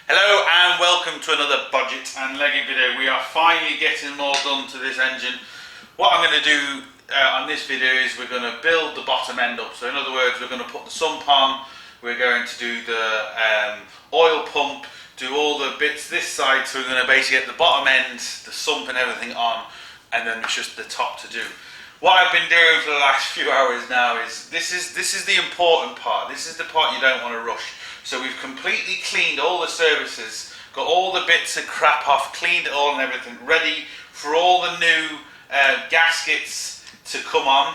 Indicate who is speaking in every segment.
Speaker 1: Hello and welcome to another Bodgit and Leggit video. We are finally getting them all done to this engine. What I'm going to do on this video is we're going to build the bottom end up. So in other words, we're going to put the sump on, we're going to do the oil pump, do all the bits this side, so we're going to basically get the bottom end, the sump and everything on, and then it's just the top to do. What I've been doing for the last few hours now is, this is the important part, this is the part you don't want to rush. So we've completely cleaned all the surfaces, got all the bits of crap off, cleaned it all and everything, ready for all the new gaskets to come on.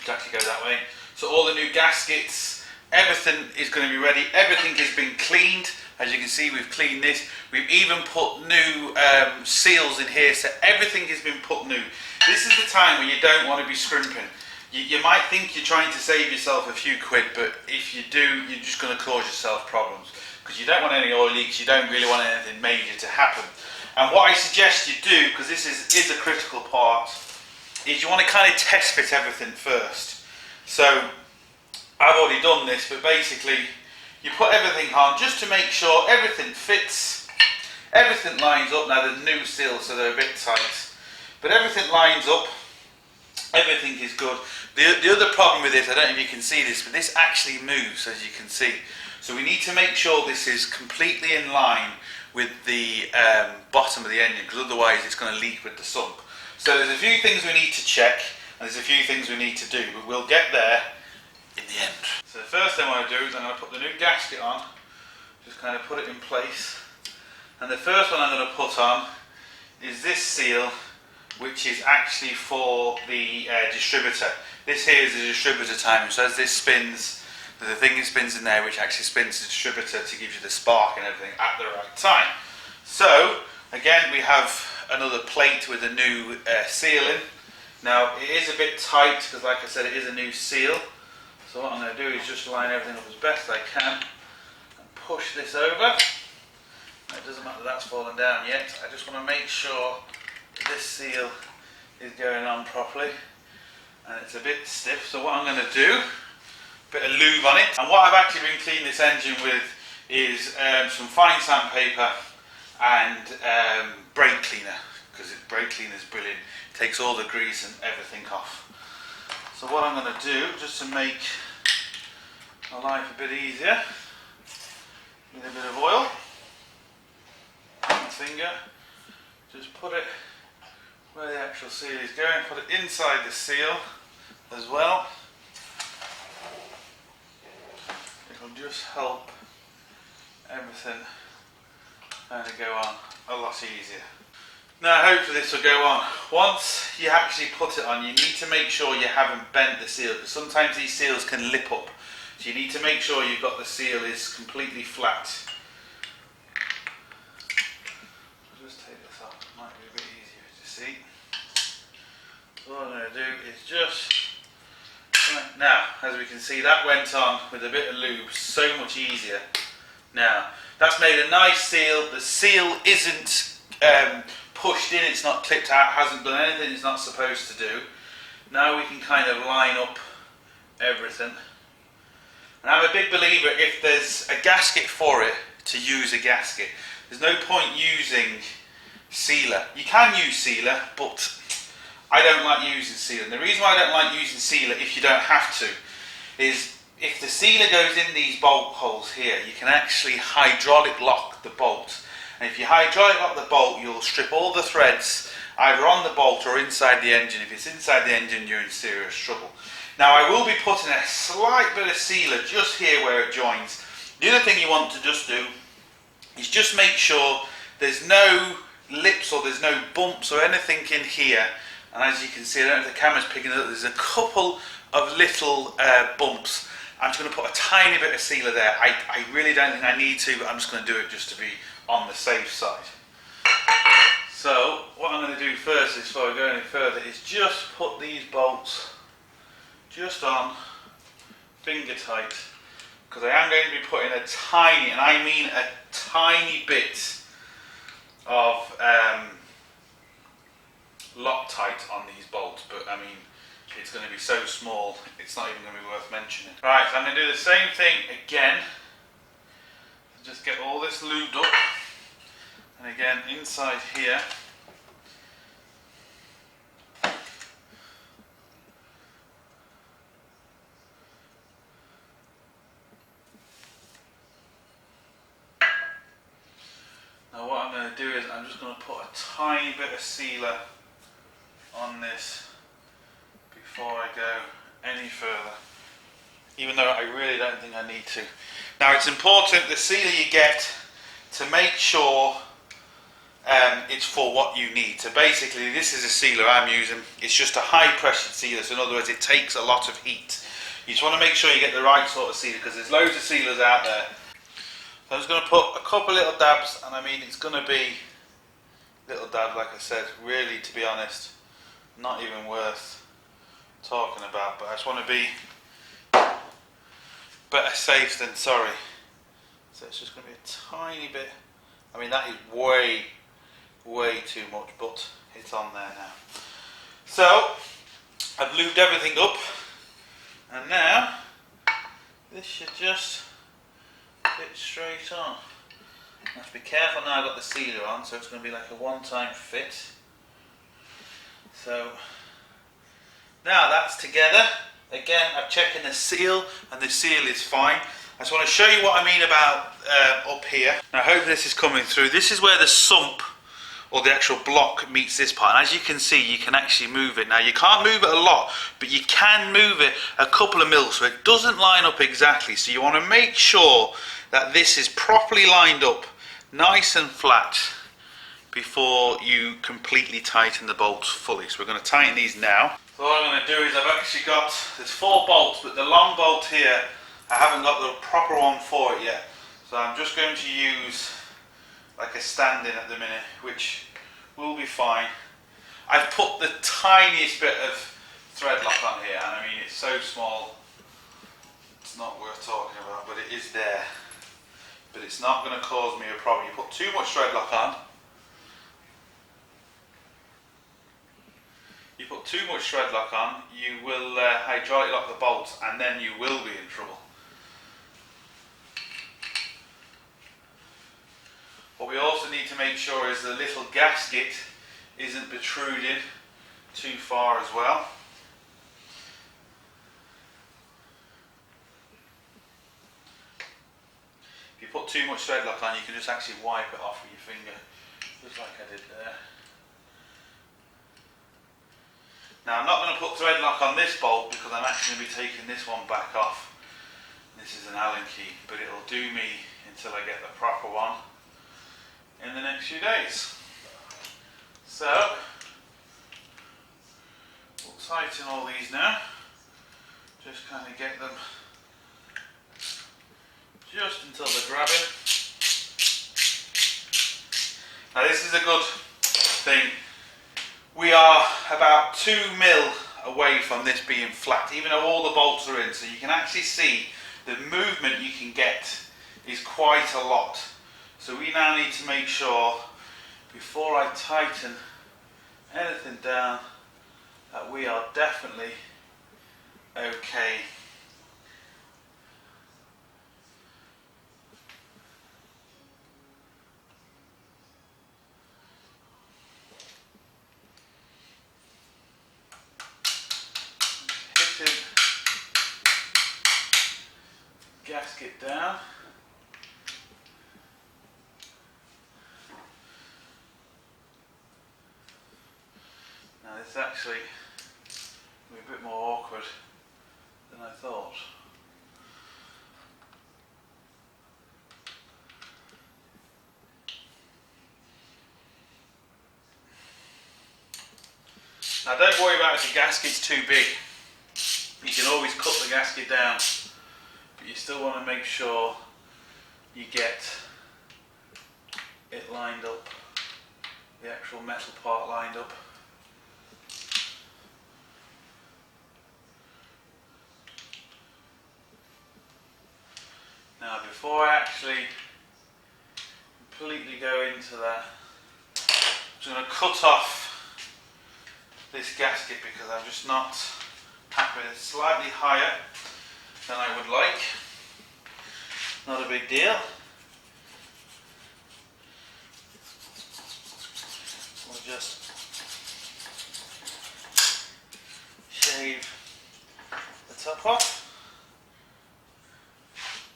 Speaker 1: To actually go that way. So all the new gaskets, everything is going to be ready, everything has been cleaned. As you can see, we've cleaned this. We've even put new seals in here, so everything has been put new. This is the time when you don't want to be scrimping. You might think you're trying to save yourself a few quid, but if you do, you're just going to cause yourself problems. Because you don't want any oil leaks, you don't really want anything major to happen. And what I suggest you do, because this is a critical part, is you want to kind of test fit everything first. So, I've already done this, but basically, you put everything on just to make sure everything fits, everything lines up. Now, there's new seals, so they're a bit tight, but everything lines up, everything is good. The other problem with this, I don't know if you can see this, but this actually moves, as you can see. So we need to make sure this is completely in line with the bottom of the engine, because otherwise it's going to leak with the sump. So there's a few things we need to check, and there's a few things we need to do, but we'll get there in the end. So the first thing I want to do is I'm going to put the new gasket on, just kind of put it in place. And the first one I'm going to put on is this seal, which is actually for the distributor. This here is the distributor timer, so as this spins, there's a thing that spins in there which actually spins the distributor to give you the spark and everything at the right time. So, again, we have another plate with a new seal in. Now, it is a bit tight, because like I said, it is a new seal. So what I'm going to do is just line everything up as best I can and push this over. It doesn't matter that's fallen down yet, I just want to make sure this seal is going on properly, and it's a bit stiff. So what I'm going to do, a bit of lube on it, and what I've actually been cleaning this engine with is some fine sandpaper and brake cleaner, because brake cleaner is brilliant, it takes all the grease and everything off. So what I'm going to do, just to make my life a bit easier, with a bit of oil, my finger, just put it where the actual seal is going, put it inside the seal as well. It'll just help everything kind of go on a lot easier. Now hopefully this will go on. Once you actually put it on, you need to make sure you haven't bent the seal, because sometimes these seals can lip up. So you need to make sure you've got the seal is completely flat. See, so what I'm going to do is just, now as we can see, that went on with a bit of lube so much easier. Now that's made a nice seal. The seal isn't pushed in, it's not clipped out, hasn't done anything it's not supposed to do. Now we can kind of line up everything, and I'm a big believer, if there's a gasket for it, to use a gasket. There's no point using sealer. You can use sealer, but I don't like using sealer. And the reason why I don't like using sealer, if you don't have to, is if the sealer goes in these bolt holes here, you can actually hydraulic lock the bolt. And if you hydraulic lock the bolt, you'll strip all the threads either on the bolt or inside the engine. If it's inside the engine, you're in serious trouble. Now I will be putting a slight bit of sealer just here where it joins. The other thing you want to just do is just make sure there's no lips or there's no bumps or anything in here. And as you can see, I don't know if the camera's picking it up, there's a couple of little bumps. I'm just going to put a tiny bit of sealer there. I really don't think I need to, but I'm just going to do it just to be on the safe side. So what I'm going to do first, is before I go any further, is just put these bolts just on finger tight, because I am going to be putting a tiny, and I mean a tiny bit of Loctite on these bolts, but I mean, it's going to be so small, it's not even going to be worth mentioning. Right, so I'm going to do the same thing again. Just get all this lubed up, and again inside here now what I'm going to do is I'm just going to put a tiny bit of sealer on this before I go any further, even though I really don't think I need to. Now it's important the sealer you get to make sure it's for what you need. So basically this is a sealer I'm using. It's just a high pressure sealer, so in other words it takes a lot of heat. You just want to make sure you get the right sort of sealer, because there's loads of sealers out there. So I'm just going to put a couple little dabs, and I mean it's going to be little dabs, like I said, really, to be honest, not even worth talking about, but I just want to be better safe than sorry. So it's just going to be a tiny bit. I mean that is way too much, but it's on there now. So I've lubed everything up, and now this should just fit straight on. I have to be careful now I've got the sealer on, so it's going to be like a one-time fit. So now that's together. Again, I'm checking the seal, and the seal is fine. I just want to show you what I mean about up here. Now I hope this is coming through. This is where the sump, or the actual block, meets this part. And as you can see, you can actually move it. Now you can't move it a lot, but you can move it a couple of mils, so it doesn't line up exactly. So you want to make sure that this is properly lined up, nice and flat, before you completely tighten the bolts fully. So we're going to tighten these now. So what I'm going to do is I've actually got, there's 4 bolts, but the long bolt here, I haven't got the proper one for it yet. So I'm just going to use like a stand-in at the minute, which will be fine. I've put the tiniest bit of thread lock on here, and I mean it's so small, it's not worth talking about, but it is there. But it's not going to cause me a problem. You put too much thread lock on, you put too much thread lock on, you will hydraulic lock the bolts, and then you will be in trouble. What we also need to make sure is the little gasket isn't protruding too far as well. If you put too much thread lock on, you can just actually wipe it off with your finger, just like I did there. Now I'm not going to put thread lock on this bolt because I'm actually going to be taking this one back off. This is an Allen key, but it'll do me until I get the proper one in the next few days. So we'll tighten all these now, just kind of get them just until they're grabbing. Now this is a good thing. We are about 2 mil away from this being flat, even though all the bolts are in, so you can actually see the movement you can get is quite a lot. So we now need to make sure, before I tighten anything down, that we are definitely okay. Hitting gasket down. Now this is actually a bit more awkward than I thought. Now don't worry about if the gasket's too big. You can always cut the gasket down, but you still want to make sure you get it lined up, the actual metal part lined up. Now before I actually completely go into that, I'm just going to cut off this gasket because I'm just not happy. It's slightly higher than I would like. Not a big deal. just shave the top off.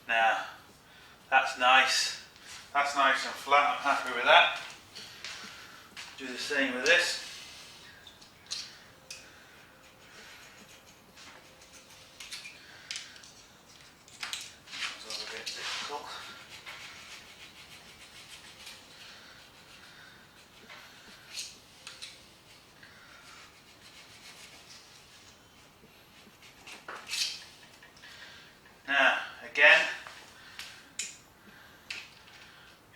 Speaker 1: Now, that's nice. That's nice and flat. I'm happy with that. Do the same with this. It's all a bit difficult. Now, again,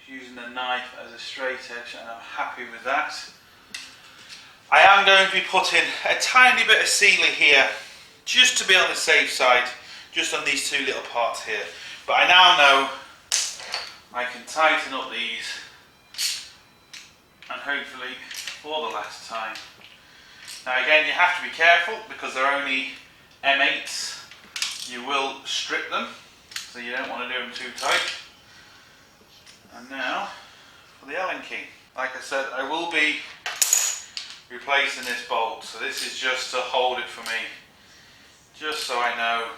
Speaker 1: using the knife as a straight edge, and I'm happy with that. I am going to be putting a tiny bit of sealer here, just to be on the safe side, just on these two little parts here. But I now know I can tighten up these, and hopefully for the last time. Now again, you have to be careful because they're only M8s. You will strip them, so you don't want to do them too tight. And now for the Allen key. Like I said, I will be replacing this bolt, so this is just to hold it for me, just so I know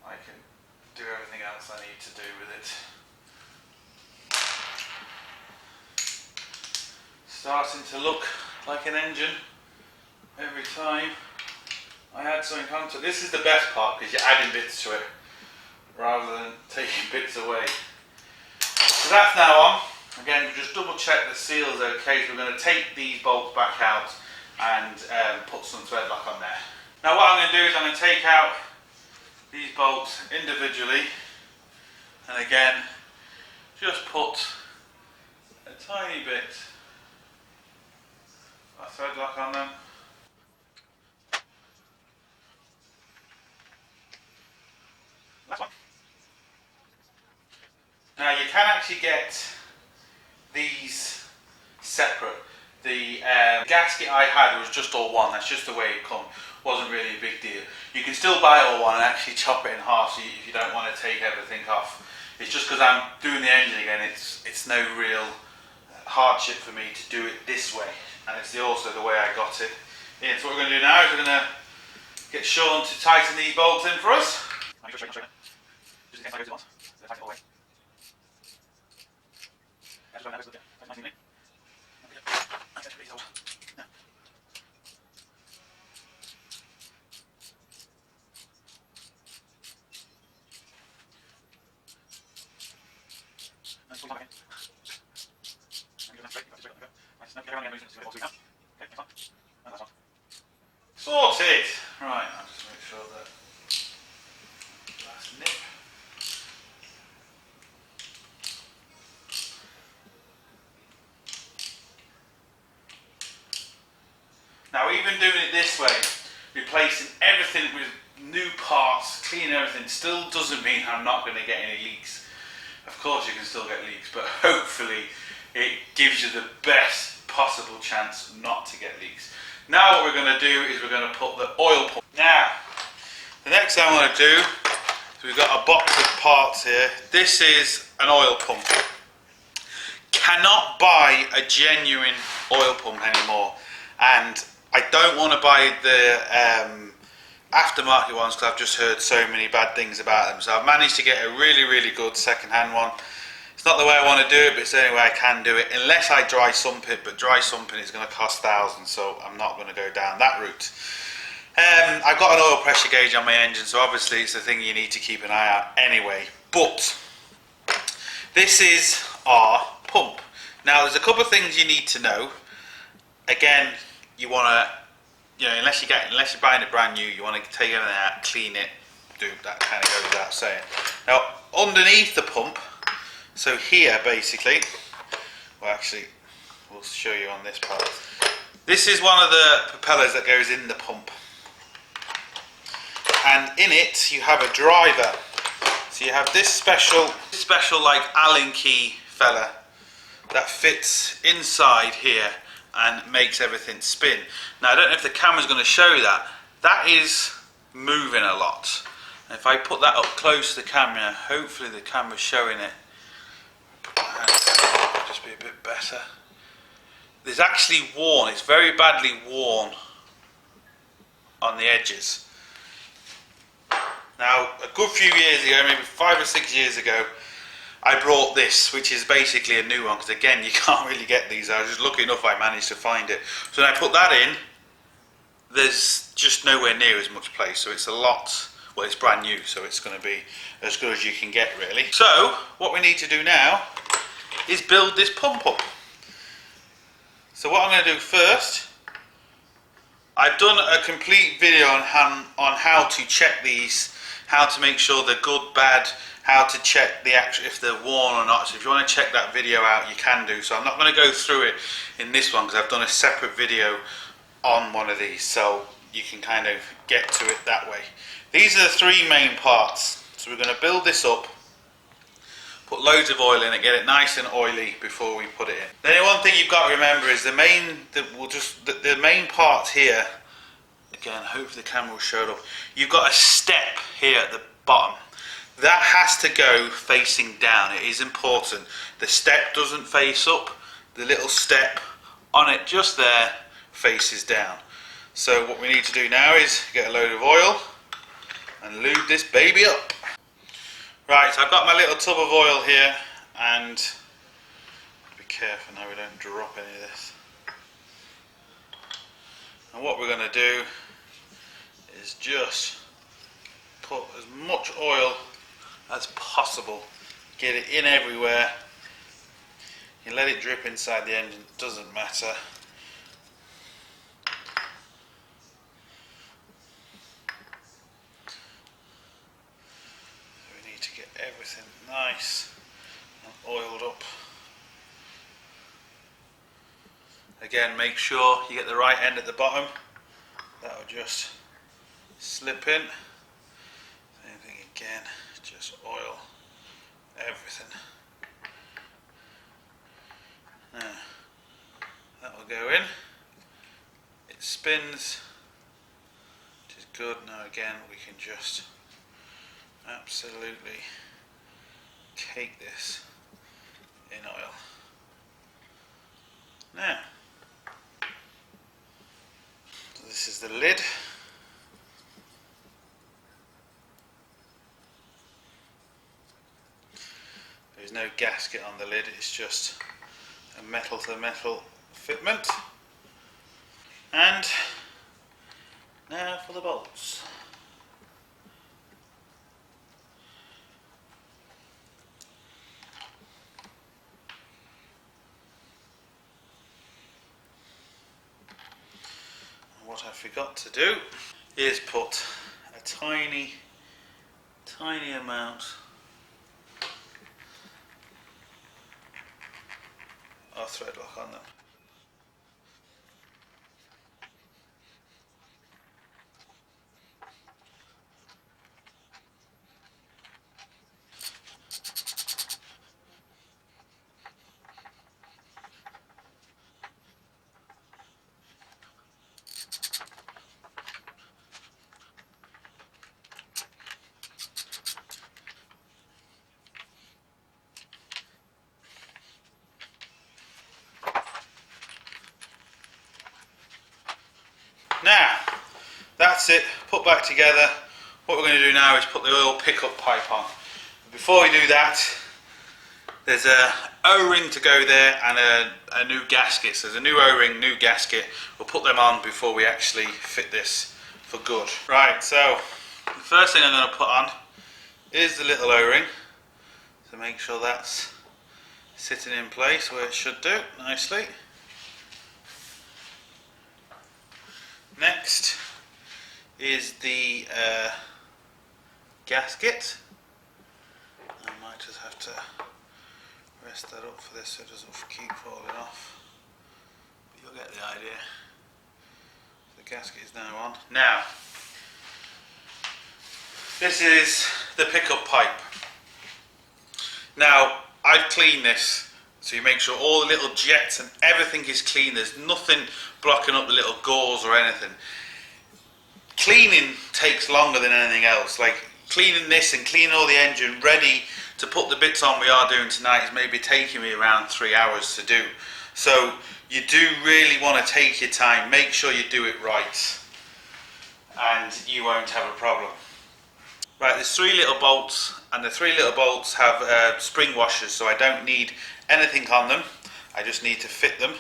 Speaker 1: I can do everything else I need to do with it. Starting to look like an engine every time I add something onto it. This is the best part because you're adding bits to it rather than taking bits away. So that's now on. Again, just double check the seal's okay. So we're going to take these bolts back out and put some thread lock on there. Now what I'm going to do is I'm going to take out these bolts individually, and again just put a tiny bit of thread lock on them. Last one. Now you can actually get these separate. The gasket I had was just all one. That's just the way it come. Wasn't really a big deal. You can still buy all one and actually chop it in half so if you don't want to take everything off. It's just because I'm doing the engine again. It's no real hardship for me to do it this way, and it's also the way I got it in. So what we're going to do now is we're going to get Sean to tighten these bolts in for us. Just in case I go to once. Tighten it all the way. Sorted! Right, I'll just make sure that last nip. Now even doing it this way, replacing everything with new parts, cleaning everything, still doesn't mean I'm not going to get any leaks. Of course you can still get leaks, but hopefully it gives you the best possible chance not to get leaks. Now what we're going to do is we're going to put the oil pump. Now, the next thing I want to do is we've got a box of parts here. This is an oil pump. Cannot buy a genuine oil pump anymore, and I don't want to buy the aftermarket ones because I've just heard so many bad things about them. So I've managed to get a really good second-hand one. It's not the way I want to do it, but it's the only way I can do it, unless I dry sump it, but dry sumping is going to cost thousands, so I'm not going to go down that route. I've got an oil pressure gauge on my engine, so obviously it's the thing you need to keep an eye out anyway. But this is our pump. Now there's a couple of things you need to know. Again, you want to, unless you're buying it brand new, you want to take everything out, clean it, do that, kind of goes without saying. Now underneath the pump, so here basically, well actually we'll show you on this part. This is one of the propellers that goes in the pump, and in it you have a driver. So you have this special like Allen key fella that fits inside here and makes everything spin. Now I don't know if the camera's going to show that. That is moving a lot. And if I put that up close to the camera, hopefully the camera's showing it. Just be a bit better. there's actually worn, it's very badly worn on the edges. Now, a good few years ago, maybe 5 or 6 years ago, I brought this, which is basically a new one, because again, you can't really get these. I was just lucky enough I managed to find it. So when I put that in, there's just nowhere near as much place, so it's a lot, well, it's brand new, so it's going to be as good as you can get, really. So, what we need to do now is build this pump up. So what I'm going to do first, I've done a complete video on how to check these, how to make sure they're good, bad, how to check the actual, if they're worn or not. So if you want to check that video out, you can do. So I'm not going to go through it in this one because I've done a separate video on one of these, so you can kind of get to it that way. These are the 3 main parts. So we're going to build this up, put loads of oil in it, get it nice and oily before we put it in. Then one thing you've got to remember is the main part here, again, hopefully the camera will show it up, you've got a step here at the bottom. That has to go facing down. It is important. The step doesn't face up, the little step on it just there faces down. So what we need to do now is get a load of oil and lube this baby up. Right, so I've got my little tub of oil here, and be careful now we don't drop any of this. And what we're going to do is just put as much oil as possible, get it in everywhere. You let it drip inside the engine, doesn't matter. We need to get everything nice and oiled up. Again, make sure you get the right end at the bottom. That will just slip in. Same thing again, just oil everything. Now, that will go in. It spins, which is good. Now again, we can just absolutely cake this in oil. Now, so this is the lid. There's no gasket on the lid, it's just a metal to metal fitment. And now for the bolts. What I forgot to do is put a tiny amount of thread lock on them. Now, that's it, put back together. What we're going to do now is put the oil pickup pipe on. Before we do that, there's a O-ring to go there and a new gasket. So there's a new O-ring, new gasket. We'll put them on before we actually fit this for good. Right, so the first thing I'm going to put on is the little O-ring. So make sure that's sitting in place where it should do nicely. Next is the gasket. I might just have to rest that up for this so it doesn't keep falling off. But you'll get the idea. The gasket is now on. Now, this is the pickup pipe. Now, I've cleaned this. So you make sure all the little jets and everything is clean. There's nothing blocking up the little gauze or anything. Cleaning takes longer than anything else. Like cleaning this and cleaning all the engine ready to put the bits on we are doing tonight is maybe taking me around 3 hours to do. So you do really want to take your time, make sure you do it right, and you won't have a problem. Right, there's 3 little bolts, and the 3 little bolts have spring washers, so I don't need anything on them, I just need to fit them.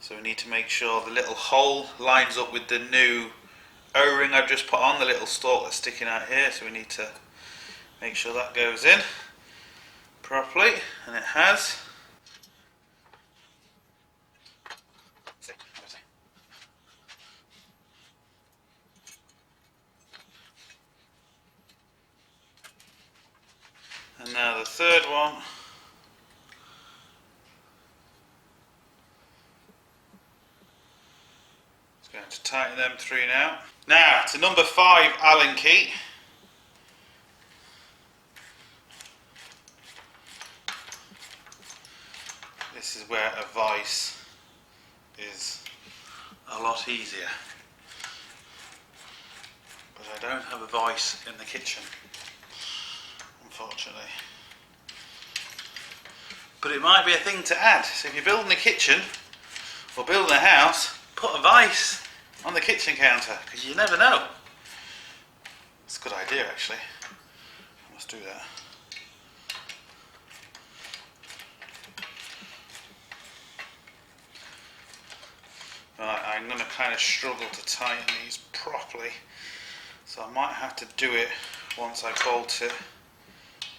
Speaker 1: So we need to make sure the little hole lines up with the new O-ring I've just put on, the little stalk that's sticking out here, so we need to make sure that goes in properly, and it has. And now the third one. It's going to tighten them 3 now. Now to number 5 Allen key. This is where a vice is a lot easier. But I don't have a vice in the kitchen, unfortunately. But it might be a thing to add. So if you're building a kitchen or building a house, put a vice on the kitchen counter, because you never know. It's a good idea, actually. I must do that. Right, I'm going to kind of struggle to tighten these properly, so I might have to do it once I bolt it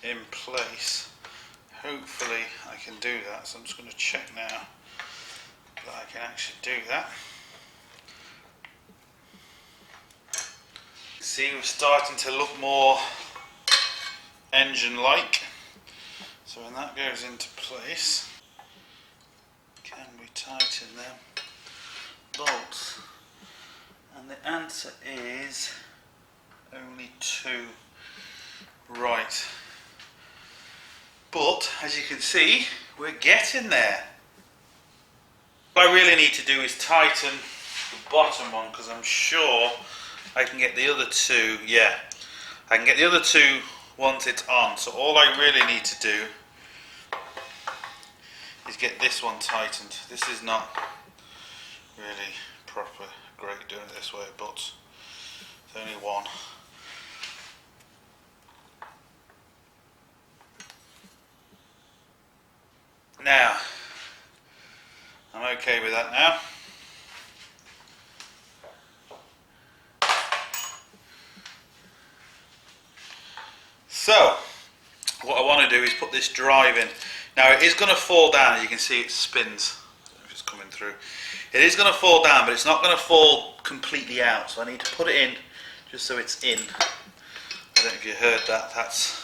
Speaker 1: in place. Hopefully I can do that, so I'm just going to check now that I can actually do that. See, we're starting to look more engine-like. So when that goes into place, can we tighten them bolts? And the answer is only 2. Right. But as you can see, we're getting there. What I really need to do is tighten the bottom one, because I'm sure I can get the other 2. Yeah, I can get the other 2 once it's on. So all I really need to do is get this one tightened. This is not really proper great doing it this way, but it's only one. Now, I'm okay with that now. So, what I want to do is put this drive in. Now it is going to fall down, as you can see it spins. I don't know if it's coming through. It is going to fall down, but it's not going to fall completely out, so I need to put it in just so it's in. I don't know if you heard that, that's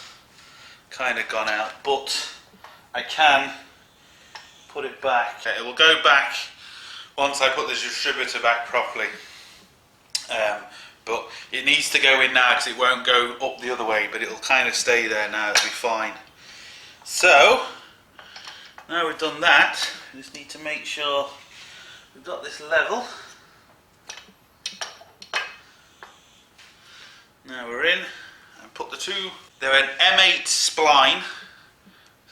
Speaker 1: kind of gone out, but I can put it back. Okay, it will go back once I put the distributor back properly. But it needs to go in now because it won't go up the other way, but it'll kind of stay there now, it'll be fine. So, now we've done that, we just need to make sure we've got this level. Now we're in, and put the 2, they're an M8 spline,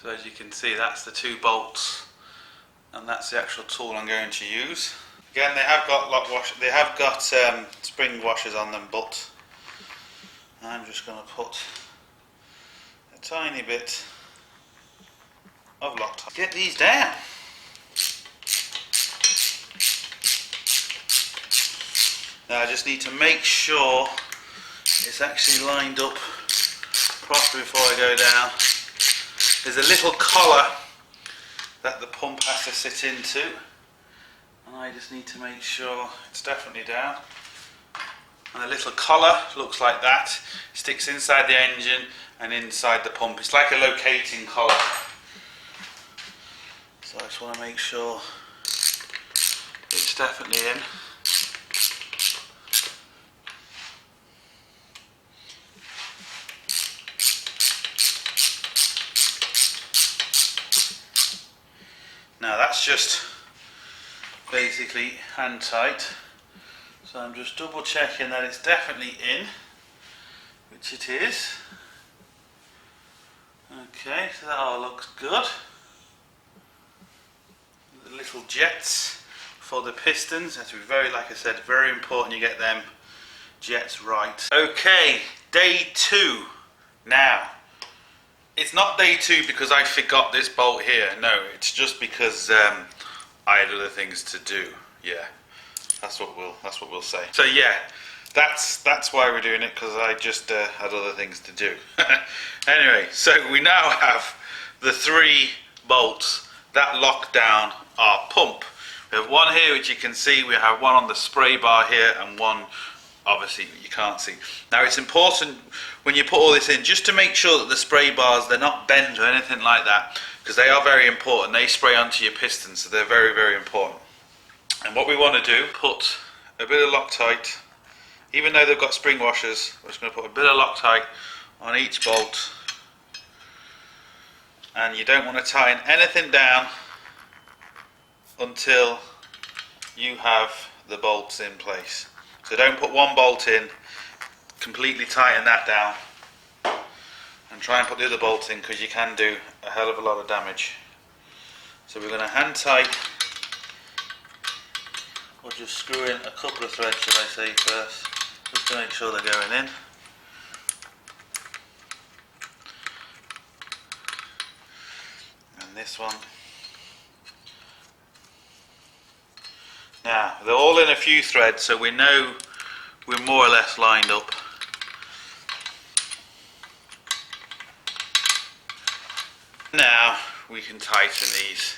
Speaker 1: so as you can see that's the 2 bolts, and that's the actual tool I'm going to use. Again, they have got spring washers on them, but I'm just going to put a tiny bit of Loctite. Get these down. Now I just need to make sure it's actually lined up properly before I go down. There's a little collar that the pump has to sit into, and I just need to make sure it's definitely down. And the little collar looks like that, sticks inside the engine and inside the pump. It's like a locating collar. So I just want to make sure it's definitely in. Now that's just basically hand tight, so I'm just double checking that it's definitely in, which it is. Okay, so that all looks good. the little jets for the pistons. That's very, like I said, very important you get them jets right. Okay, day 2 now. It's not day 2 because I forgot this bolt here. No, it's just because I had other things to do. Yeah, that's what we'll say. So yeah, that's why we're doing it, because I just had other things to do. Anyway, so we now have the 3 bolts that lock down our pump. We have one here, which you can see. We have one on the spray bar here, and one obviously you can't see. Now it's important when you put all this in just to make sure that the spray bars, they're not bent or anything like that, because they are very important. They spray onto your pistons, so they're very, very important. And what we want to do, put a bit of Loctite, even though they've got spring washers, we're just going to put a bit of Loctite on each bolt. And you don't want to tighten anything down until you have the bolts in place. So don't put one bolt in, completely tighten that down, and try and put the other bolts in, because you can do a hell of a lot of damage. So we're going to hand tight, or just screw in a couple of threads, should I say, first, just to make sure they're going in. And this one. Now, they're all in a few threads, so we know we're more or less lined up. Now we can tighten these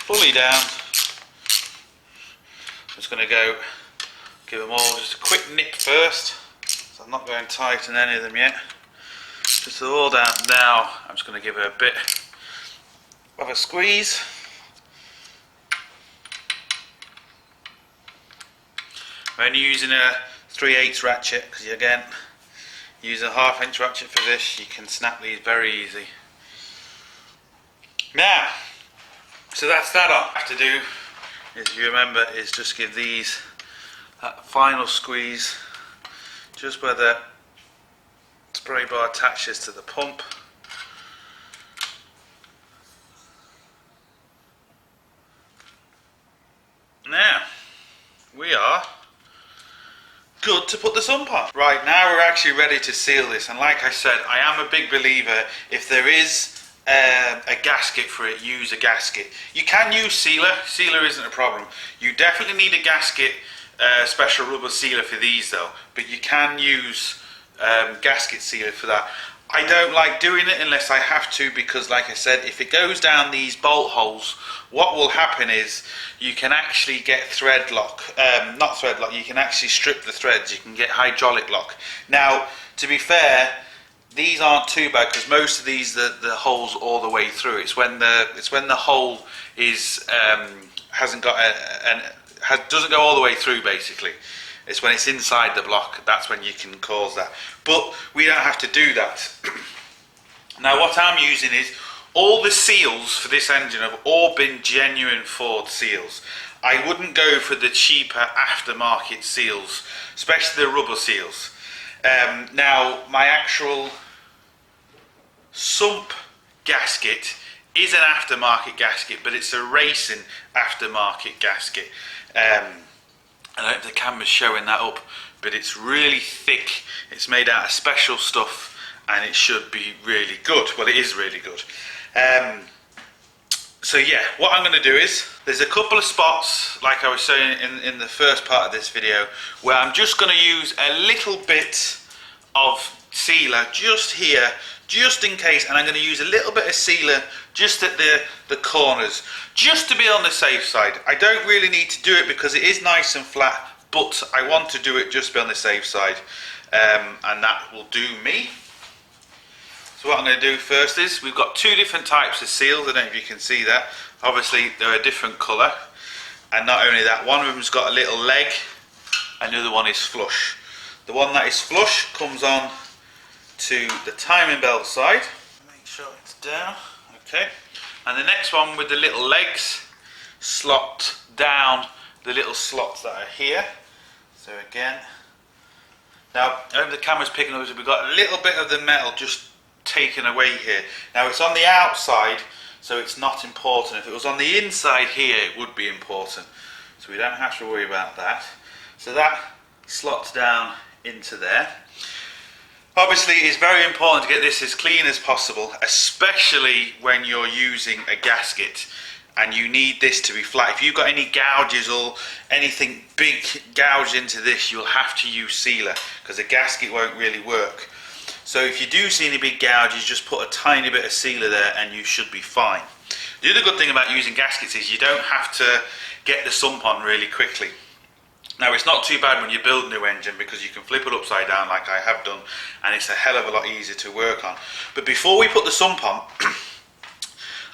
Speaker 1: fully down. I'm just going to go give them all just a quick nip first, so I'm not going to tighten any of them yet. Just all down. Now I'm just going to give it a bit of a squeeze. I'm only using a 3/8 ratchet, because again, use a 1/2 inch ratchet for this, you can snap these very easy. Now, so that's that all I have to do, as you remember, is just give these that final squeeze just where the spray bar attaches to the pump. Now, we are good to put the sump on. Right, now we're actually ready to seal this, and like I said, I am a big believer, if there is a gasket for it, use a gasket. You can use sealer isn't a problem. You definitely need a gasket, special rubber sealer for these though, but you can use gasket sealer for that. I don't like doing it unless I have to, because like I said, if it goes down these bolt holes, what will happen is you can actually get thread lock, not thread lock, you can actually strip the threads, you can get hydraulic lock. Now, to be fair, these aren't too bad, because most of these, the holes all the way through. It's when the hole is hasn't got doesn't go all the way through, basically. It's when it's inside the block, that's when you can cause that. But we don't have to do that. Now what I'm using is, all the seals for this engine have all been genuine Ford seals. I wouldn't go for the cheaper aftermarket seals, especially the rubber seals. Now my actual sump gasket is an aftermarket gasket, but it's a racing aftermarket gasket. I don't know if the camera's showing that up, but it's really thick. It's made out of special stuff, and it should be really good. Well, it is really good. So yeah, what I'm going to do is, there's a couple of spots, like I was saying in the first part of this video, where I'm just going to use a little bit of sealer just here, just in case, and I'm going to use a little bit of sealer just at the corners, just to be on the safe side. I don't really need to do it because it is nice and flat, but I want to do it just to be on the safe side, and that will do me. So what I'm going to do first is, we've got 2 different types of seals. I don't know if you can see that. Obviously they're a different colour, and not only that, one of them's got a little leg and the other one is flush. The one that is flush comes on to the timing belt side. Make sure it's down. Okay. And the next one with the little legs slot down the little slots that are here. So again, now over the camera's picking up, we've got a little bit of the metal just taken away here. Now it's on the outside, so it's not important. If it was on the inside here, it would be important. So we don't have to worry about that. So that slots down into there. Obviously, it's very important to get this as clean as possible, especially when you're using a gasket and you need this to be flat. If you've got any gouges or anything big gouged into this, you'll have to use sealer because a gasket won't really work. So if you do see any big gouges, just put a tiny bit of sealer there and you should be fine. The other good thing about using gaskets is you don't have to get the sump on really quickly. Now, it's not too bad when you build a new engine because you can flip it upside down like I have done, and it's a hell of a lot easier to work on. But before we put the sump on,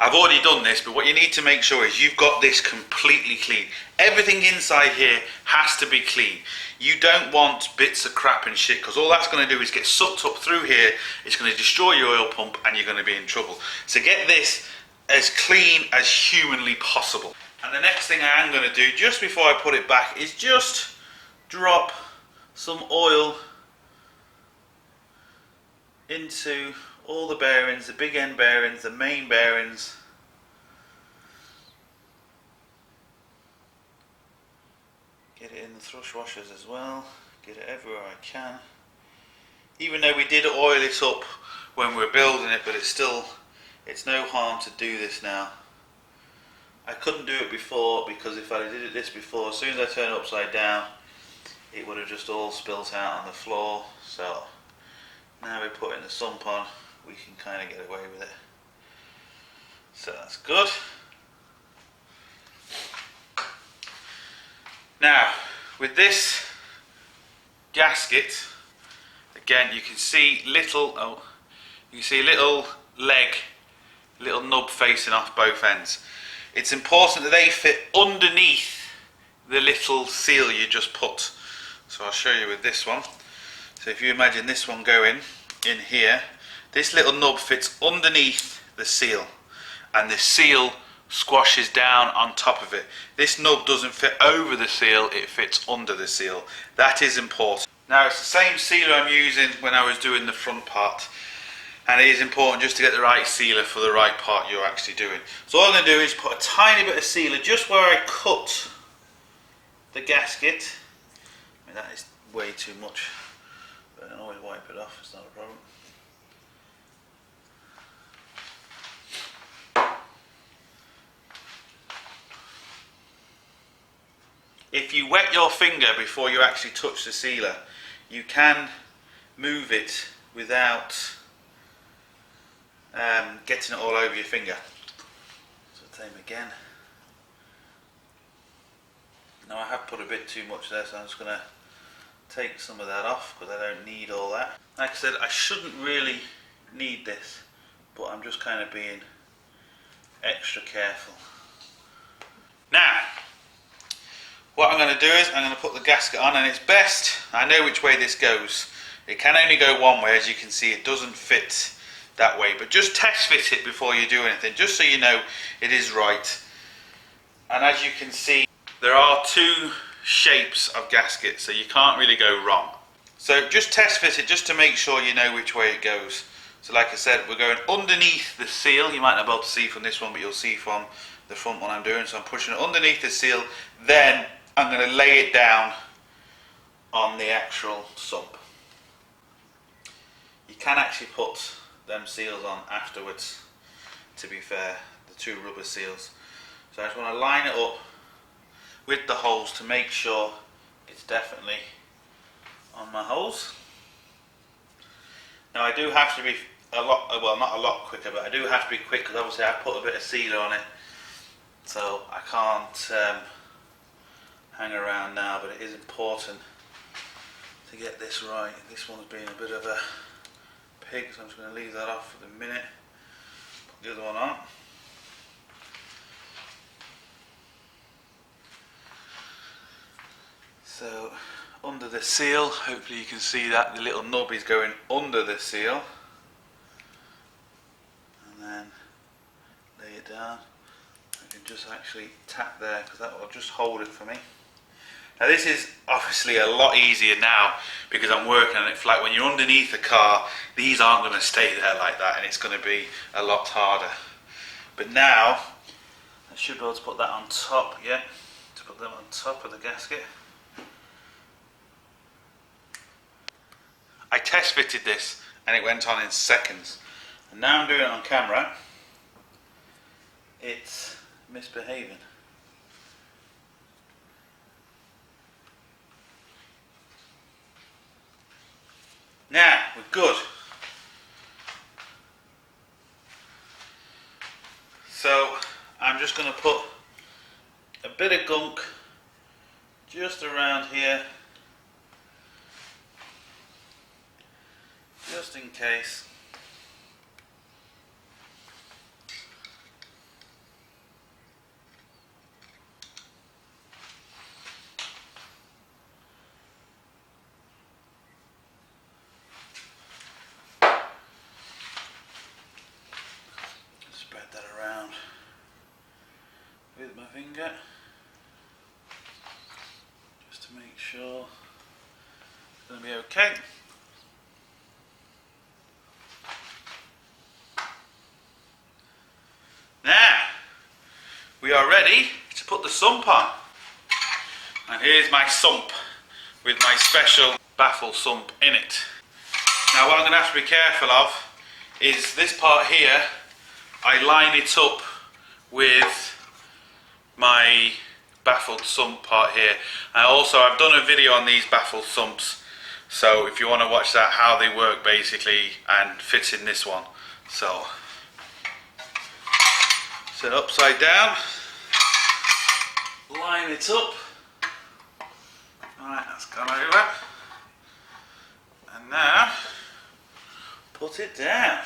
Speaker 1: I've already done this, but what you need to make sure is you've got this completely clean. Everything inside here has to be clean. You don't want bits of crap and shit, because all that's going to do is get sucked up through here, it's going to destroy your oil pump, and you're going to be in trouble. So get this as clean as humanly possible. And the next thing I am going to do, just before I put it back, is just drop some oil into all the bearings, the big end bearings, the main bearings. Get it in the thrush washers as well, get it everywhere I can. Even though we did oil it up when we were building it, but it's no harm to do this now. I couldn't do it before because if I did this before, as soon as I turn it upside down, it would have just all spilt out on the floor. So now we're putting the sump on, we can kind of get away with it. So that's good. Now, with this gasket, again you can see little leg, little nub facing off both ends. It's important that they fit underneath the little seal you just put. So I'll show you with this one. So if you imagine this one going in here, this little nub fits underneath the seal, and the seal squashes down on top of it. This nub doesn't fit over the seal, it fits under the seal. That is important. Now, it's the same sealer I'm using when I was doing the front part. And it is important just to get the right sealer for the right part you're actually doing. So all I'm going to do is put a tiny bit of sealer just where I cut the gasket. I mean, that is way too much, but I can always wipe it off, it's not a problem. If you wet your finger before you actually touch the sealer, you can move it without getting it all over your finger. So same again. Now I have put a bit too much there, so I'm just going to take some of that off because I don't need all that. Like I said, I shouldn't really need this, but I'm just kind of being extra careful. Now, what I'm going to do is I'm going to put the gasket on, and it's best, I know which way this goes. It can only go one way, as you can see it doesn't fit that way, but just test fit it before you do anything, just so you know it is right. And as you can see, there are two shapes of gaskets, so you can't really go wrong. So just test fit it just to make sure you know which way it goes. So like I said, we're going underneath the seal. You might not be able to see from this one, but you'll see from the front one I'm doing. So I'm pushing it underneath the seal, then I'm going to lay it down on the actual sump. You can actually put them seals on afterwards, to be fair, the two rubber seals. So I just want to line it up with the holes to make sure it's definitely on my holes. Now I do have to be a lot, well not a lot quicker, but I do have to be quick because obviously I put a bit of sealer on it, so I can't hang around now, but it is important to get this right. This one's been a bit of a pig, so I'm just going to leave that off for the minute. Put the other one on. So under the seal, hopefully you can see that the little nub is going under the seal, and then lay it down. I can just actually tap there because that will just hold it for me. Now this is obviously a lot easier now because I'm working on it flat. When you're underneath the car, these aren't going to stay there like that, and it's going to be a lot harder. But now I should be able to put that on top, yeah, to put them on top of the gasket. I test fitted this and it went on in seconds, and now I'm doing it on camera, it's misbehaving. Now we're good. So I'm just going to put a bit of gunk just around here, just in case. Spread that around with my finger just to make sure it's going to be okay. Now we are ready to put the sump on, and here's my sump with my special baffle sump in it. Now what I'm going to have to be careful of is this part here. I line it up with my baffled sump part here. And also I've done a video on these baffled sumps, so if you want to watch that, how they work basically and fit in this one. So upside down, line it up. Alright, that's gone over. And now put it down.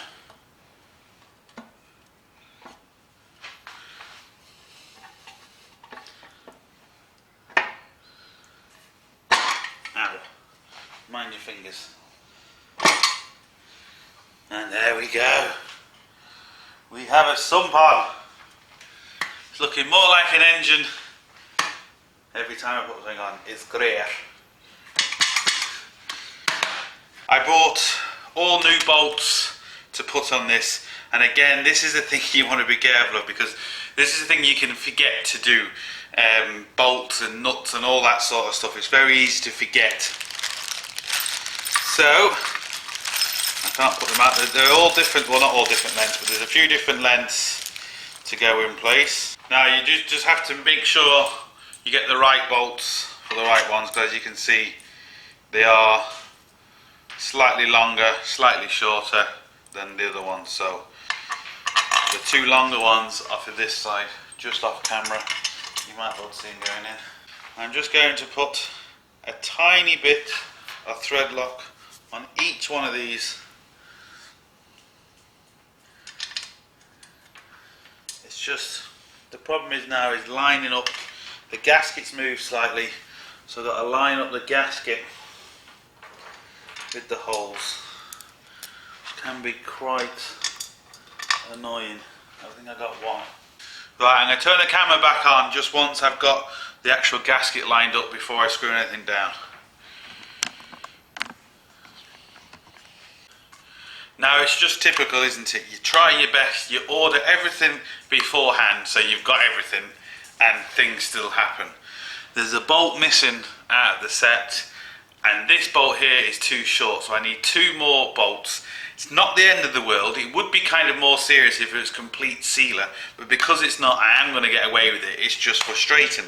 Speaker 1: Ow. Mind your fingers. And there we go. We have a sump on. It's looking more like an engine every time I put something on. It's great. I bought all new bolts to put on this, and again, this is the thing you want to be careful of, because this is the thing you can forget to do. Bolts and nuts and all that sort of stuff. It's very easy to forget. So I can't put them out. They're all different. Well, not all different lengths, but there's a few different lengths to go in place. Now you just have to make sure you get the right bolts for the right ones, because as you can see, they are slightly longer, slightly shorter than the other ones. So the two longer ones are for this side, just off camera. You might be able to see them going in. I'm just going to put a tiny bit of thread lock on each one of these. It's just, the problem is now is lining up. The gaskets move slightly, so I've got to line up the gasket with the holes, which can be quite annoying. I think I got one. Right, I'm going to turn the camera back on just once I've got the actual gasket lined up before I screw anything down. Now it's just typical, isn't it? You try your best, you order everything beforehand so you've got everything, and things still happen. There's a bolt missing out of the set, and this bolt here is too short, so I need two more bolts. It's not the end of the world. It would be kind of more serious if it was complete sealer, but because it's not, I am going to get away with it. It's just frustrating.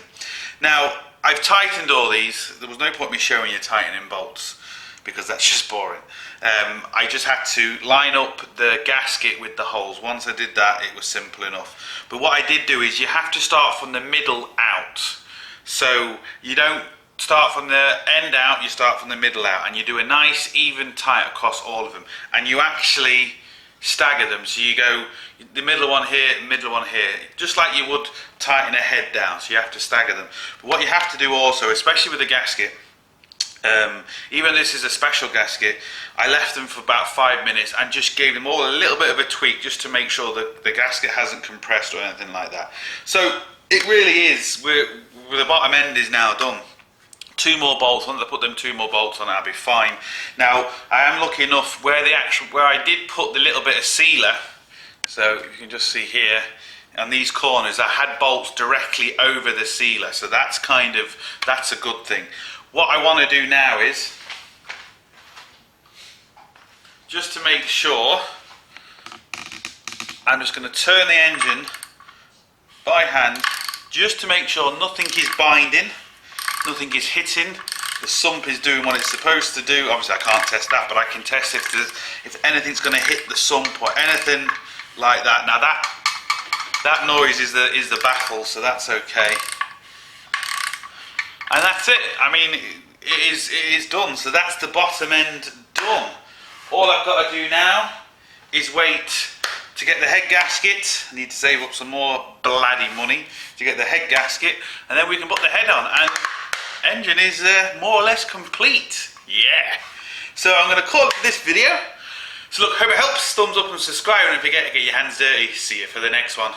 Speaker 1: Now, I've tightened all these. There was no point me showing you tightening bolts, because that's just boring. I just had to line up the gasket with the holes. Once I did that, it was simple enough. But what I did do is you have to start from the middle out. So you don't start from the end out, you start from the middle out, and you do a nice even tight across all of them, and you actually stagger them. So you go the middle one here, middle one here, just like you would tighten a head down. So you have to stagger them. But what you have to do also, especially with the gasket, even this is a special gasket, I left them for about 5 minutes and just gave them all a little bit of a tweak just to make sure that the gasket hasn't compressed or anything like that. So it really is, the bottom end is now done. Two more bolts. Once I put them two more bolts on, I'll be fine. Now I am lucky enough where I did put the little bit of sealer So you can just see here, on these corners, I had bolts directly over the sealer, so that's a good thing. What I want to do now is, just to make sure, I'm just going to turn the engine by hand, just to make sure nothing is binding, nothing is hitting, the sump is doing what it's supposed to do. Obviously I can't test that, but I can test if anything's going to hit the sump or anything like that. Now that noise is the baffle, so that's okay. And that's it. I mean, it is done. So that's the bottom end done. All I've got to do now is wait to get the head gasket. I need to save up some more bloody money to get the head gasket, and then we can put the head on, and engine is more or less complete. Yeah. So I'm going to call it this video. So look, hope it helps. Thumbs up and subscribe, and don't forget to get your hands dirty. See you for the next one.